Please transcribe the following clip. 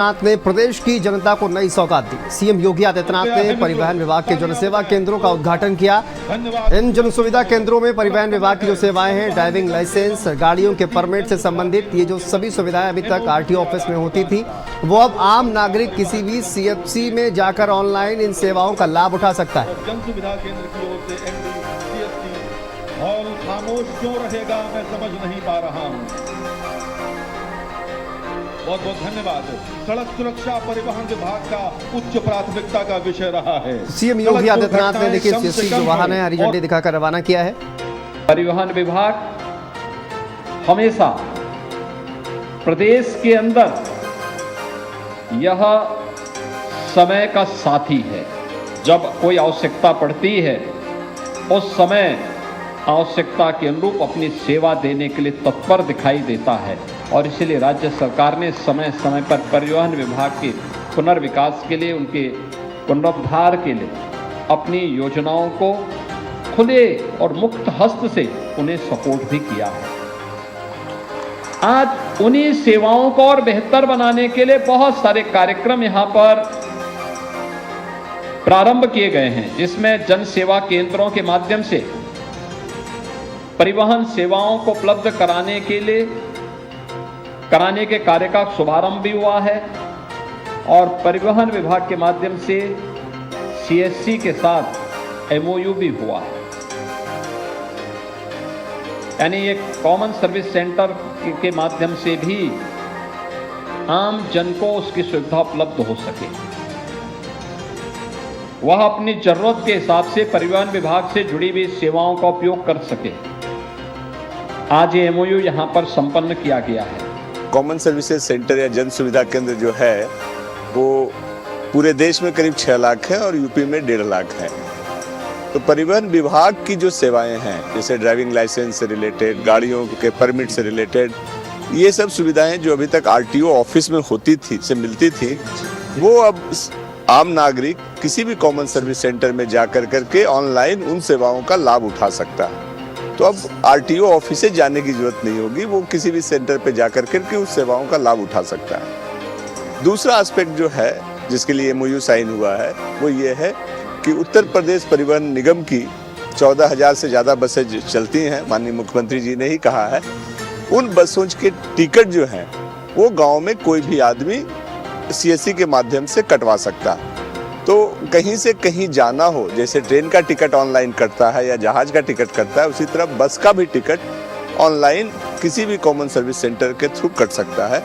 आदित्यनाथ ने प्रदेश की जनता को नई सौगात दी। सीएम योगी आदित्यनाथ ने परिवहन विभाग के जनसेवा केंद्रों का उद्घाटन किया। इन जन सुविधा केंद्रों में परिवहन विभाग की जो सेवाएं हैं, ड्राइविंग लाइसेंस, गाड़ियों के परमिट से संबंधित ये जो सभी सुविधाएं अभी तक आरटीओ ऑफिस में होती थी, वो अब आम नागरिक किसी भी सीएफसी में जाकर ऑनलाइन इन सेवाओं का लाभ उठा सकता है। जन सुविधा केंद्र की ओर से सीएफसी हॉल खामोश क्यों रहेगा, मैं समझ नहीं पा रहा हूं। बहुत बहुत धन्यवाद। सड़क सुरक्षा परिवहन विभाग का उच्च प्राथमिकता का विषय रहा है। सीएम योगी आदित्यनाथ ने देखिए सीएससी जो वाहन है हरी झंडी दिखाकर रवाना किया है। परिवहन विभाग हमेशा प्रदेश के अंदर यह समय का साथी है। जब कोई आवश्यकता पड़ती है उस समय आवश्यकता के अनुरूप अपनी सेवा देने के लिए तत्पर दिखाई देता है और इसलिए राज्य सरकार ने समय समय पर परिवहन विभाग के पुनर्विकास के लिए, उनके पुनरुद्धार के लिए अपनी योजनाओं को खुले और मुक्त हस्त से उन्हें सपोर्ट भी किया है। आज उन्हीं सेवाओं को और बेहतर बनाने के लिए बहुत सारे कार्यक्रम यहां पर प्रारंभ किए गए हैं, जिसमें जन सेवा केंद्रों के माध्यम से परिवहन सेवाओं को उपलब्ध कराने के कार्य का शुभारंभ भी हुआ है और परिवहन विभाग के माध्यम से सीएससी के साथ एमओयू भी हुआ है। यानी एक कॉमन सर्विस सेंटर के माध्यम से भी आम जन को उसकी सुविधा उपलब्ध हो सके, वह अपनी जरूरत के हिसाब से परिवहन विभाग से जुड़ी हुई सेवाओं का उपयोग कर सके। आज ये एमओयू यहां पर संपन्न किया गया है। कॉमन सर्विसेज सेंटर या जन सुविधा केंद्र जो है वो पूरे देश में करीब 6 लाख है और यूपी में 1.5 लाख है। तो परिवहन विभाग की जो सेवाएं हैं, जैसे ड्राइविंग लाइसेंस से रिलेटेड, गाड़ियों के परमिट से रिलेटेड, ये सब सुविधाएं जो अभी तक आरटीओ ऑफिस में होती थी, से मिलती थी, वो अब आम नागरिक किसी भी कॉमन सर्विस सेंटर में जाकर करके ऑनलाइन उन सेवाओं का लाभ उठा सकता है। तो अब आरटीओ ऑफिस से जाने की जरूरत नहीं होगी, वो किसी भी सेंटर पे जाकर करके उस सेवाओं का लाभ उठा सकता है। दूसरा एस्पेक्ट जो है जिसके लिए एमओयू साइन हुआ है वो ये है कि उत्तर प्रदेश परिवहन निगम की 14,000 से ज़्यादा बसें चलती हैं, माननीय मुख्यमंत्री जी ने ही कहा है। उन बसों के टिकट जो हैं वो गाँव में कोई भी आदमी सीएससी के माध्यम से कटवा सकता है। तो कहीं से कहीं जाना हो, जैसे ट्रेन का टिकट ऑनलाइन कटता है या जहाज का टिकट कटता है, उसी तरह बस का भी टिकट ऑनलाइन किसी भी कॉमन सर्विस सेंटर के थ्रू कट सकता है।